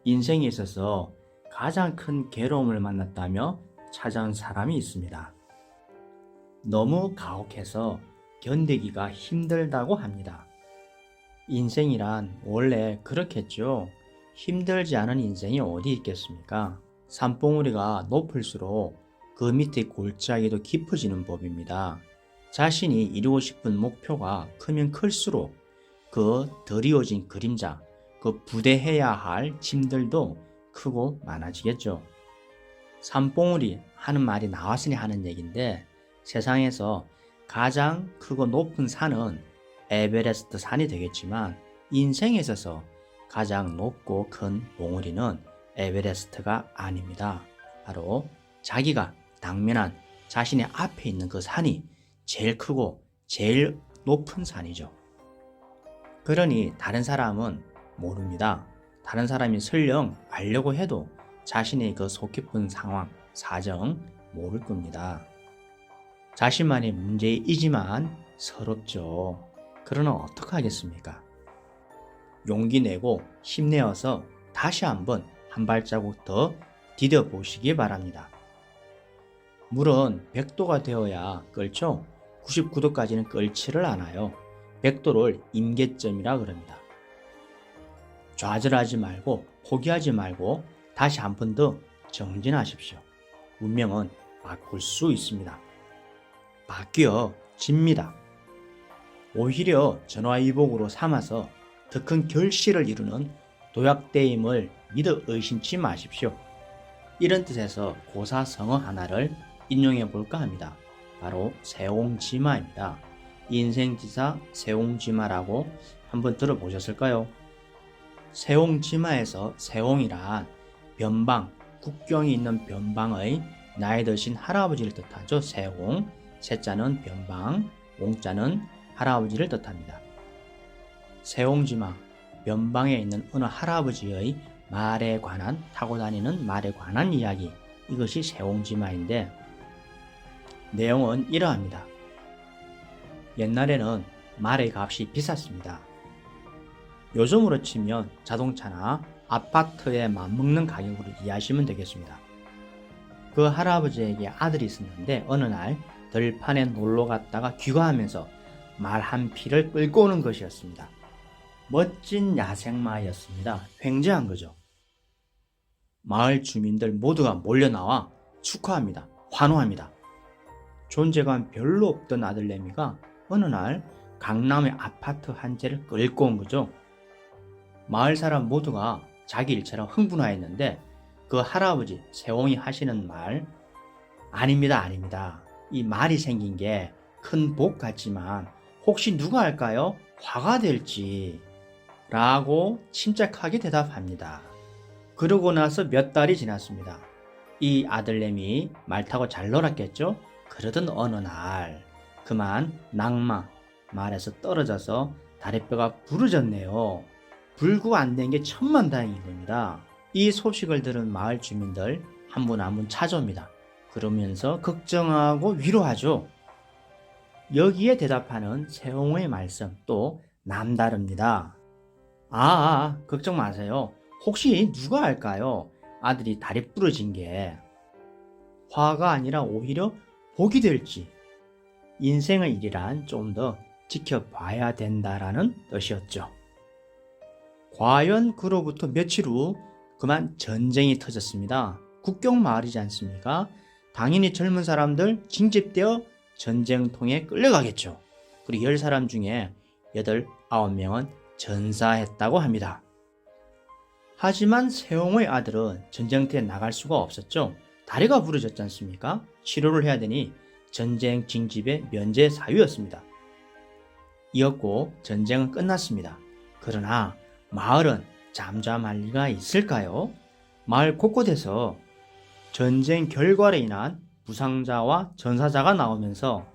인생에 있어서 가장 큰 괴로움을 만났다며 찾아온 사람이 있습니다. 너무 가혹해서 견디기가 힘들다고 합니다. 인생이란 원래 그렇겠죠. 힘들지 않은 인생이 어디 있겠습니까? 산봉우리가 높을수록 그 밑에 골짜기도 깊어지는 법입니다. 자신이 이루고 싶은 목표가 크면 클수록 그 드리워진 그림자, 그 부대해야 할 짐들도 크고 많아지겠죠. 산봉우리 하는 말이 나왔으니 하는 얘기인데, 세상에서 가장 크고 높은 산은 에베레스트 산이 되겠지만 인생에 있어서 가장 높고 큰 봉우리는 에베레스트가 아닙니다. 바로 자기가 당면한 자신의 앞에 있는 그 산이 제일 크고 제일 높은 산이죠. 그러니 다른 사람은 모릅니다. 다른 사람이 설령 알려고 해도 자신의 그 속 깊은 상황, 사정 모를 겁니다. 자신만의 문제이지만 서럽죠. 그러나 어떡하겠습니까? 용기 내고 힘내어서 다시 한번 한 발자국 더 디뎌 보시기 바랍니다. 물은 100도가 되어야 끓죠. 99도까지는 끓지를 않아요. 100도를 임계점이라 그럽니다. 좌절하지 말고 포기하지 말고 다시 한 번 더 정진하십시오. 운명은 바꿀 수 있습니다. 바뀌어집니다. 오히려 전화위복으로 삼아서 더 큰 결실을 이루는 도약대임을 믿어 의심치 마십시오. 이런 뜻에서 고사성어 하나를 인용해 볼까 합니다. 바로 세옹지마입니다. 인생지사 세옹지마라고 한번 들어보셨을까요? 세옹지마에서 세옹이란 변방, 국경이 있는 변방의 나이 드신 할아버지를 뜻하죠. 세옹, 세자는 변방, 옹자는 할아버지를 뜻합니다. 세옹지마, 변방에 있는 어느 할아버지의 말에 관한, 타고 다니는 말에 관한 이야기, 이것이 세옹지마인데 내용은 이러합니다. 옛날에는 말의 값이 비쌌습니다. 요즘으로 치면 자동차나 아파트에 맞먹는 가격으로 이해하시면 되겠습니다. 그 할아버지에게 아들이 있었는데 어느 날 들판에 놀러 갔다가 귀가하면서 말 한 피를 끌고 오는 것이었습니다. 멋진 야생마였습니다. 횡재한 거죠. 마을 주민들 모두가 몰려나와 축하합니다. 환호합니다. 존재감 별로 없던 아들내미가 어느 날 강남의 아파트 한 채를 끌고 온 거죠. 마을 사람 모두가 자기 일처럼 흥분하였는데 그 할아버지 세옹이 하시는 말, 아닙니다. 이 말이 생긴 게 큰 복 같지만 혹시 누가 알까요? 화가 될지 라고 침착하게 대답합니다. 그러고 나서 몇 달이 지났습니다. 이 아들내미 말 타고 잘 놀았겠죠? 그러던 어느 날 그만 낙마, 말에서 떨어져서 다리뼈가 부러졌네요. 불구 안 된 게 천만다행인 겁니다. 이 소식을 들은 마을 주민들 한 분 한 분 찾아옵니다. 그러면서 걱정하고 위로하죠. 여기에 대답하는 세옹의 말씀 또 남다릅니다. 걱정 마세요. 혹시 누가 알까요? 아들이 다리 부러진 게 화가 아니라 오히려 복이 될지. 인생의 일이란 좀 더 지켜봐야 된다라는 뜻이었죠. 과연 그로부터 며칠 후 그만 전쟁이 터졌습니다. 국경 마을이지 않습니까? 당연히 젊은 사람들 징집되어 전쟁통에 끌려가겠죠. 그리고 10사람 중에 8, 9명은 전사했다고 합니다. 하지만 세옹의 아들은 전쟁터에 나갈 수가 없었죠. 다리가 부러졌지 않습니까? 치료를 해야 되니 전쟁 징집의 면제 사유였습니다. 이었고 전쟁은 끝났습니다. 그러나 마을은 잠잠할 리가 있을까요? 마을 곳곳에서 전쟁 결과로 인한 부상자와 전사자가 나오면서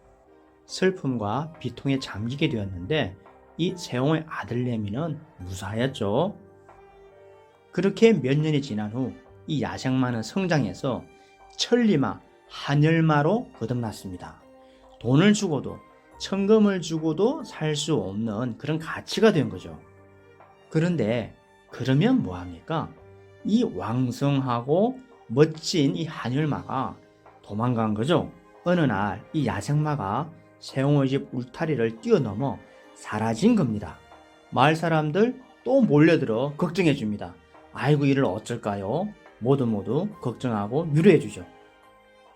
슬픔과 비통에 잠기게 되었는데 이 세옹의 아들 레미는 무사하였죠. 그렇게 몇 년이 지난 후 이 야생마는 성장해서 천리마, 한열마로 거듭났습니다. 돈을 주고도 천금을 주고도 살 수 없는 그런 가치가 된 거죠. 그런데 그러면 뭐합니까? 이 왕성하고 멋진 이 한열마가 도망간 거죠. 어느 날 이 야생마가 세옹의 집 울타리를 뛰어넘어 사라진 겁니다. 마을 사람들 또 몰려들어 걱정해 줍니다. 아이고 이를 어쩔까요? 모두 걱정하고 위로해 주죠.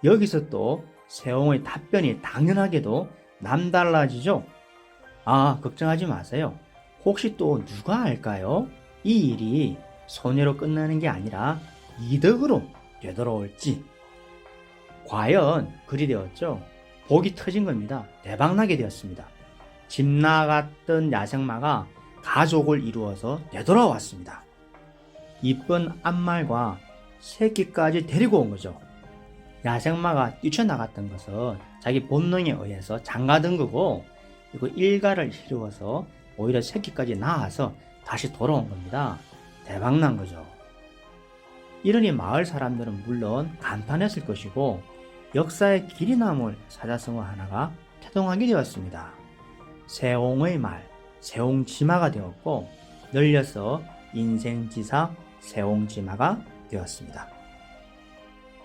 여기서 또 세옹의 답변이 당연하게도 남달라지죠. 아, 걱정하지 마세요. 혹시 또 누가 알까요? 이 일이 손해로 끝나는 게 아니라 이득으로 되돌아올지. 과연 그리 되었죠. 복이 터진 겁니다. 대박나게 되었습니다. 집 나갔던 야생마가 가족을 이루어서 되돌아왔습니다. 이쁜 암말과 새끼까지 데리고 온 거죠. 야생마가 뛰쳐나갔던 것은 자기 본능에 의해서 장가든 거고, 그리고 일가를 이루어서 오히려 새끼까지 낳아서 다시 돌아온 겁니다. 대박난 거죠. 이러니 마을 사람들은 물론 감탄했을 것이고 역사에 길이 남을 사자성어 하나가 태동하게 되었습니다. 세옹의 말, 세옹지마가 되었고 늘려서 인생지사 세옹지마가 되었습니다.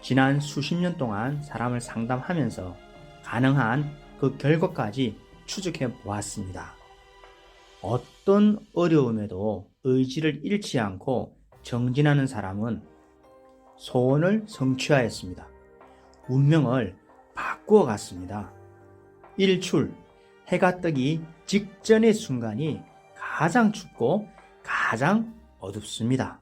지난 수십 년 동안 사람을 상담하면서 가능한 그 결과까지 추적해 보았습니다. 어떤 어려움에도 의지를 잃지 않고 정진하는 사람은 소원을 성취하였습니다. 운명을 바꾸어 갔습니다. 일출, 해가 뜨기 직전의 순간이 가장 춥고 가장 어둡습니다.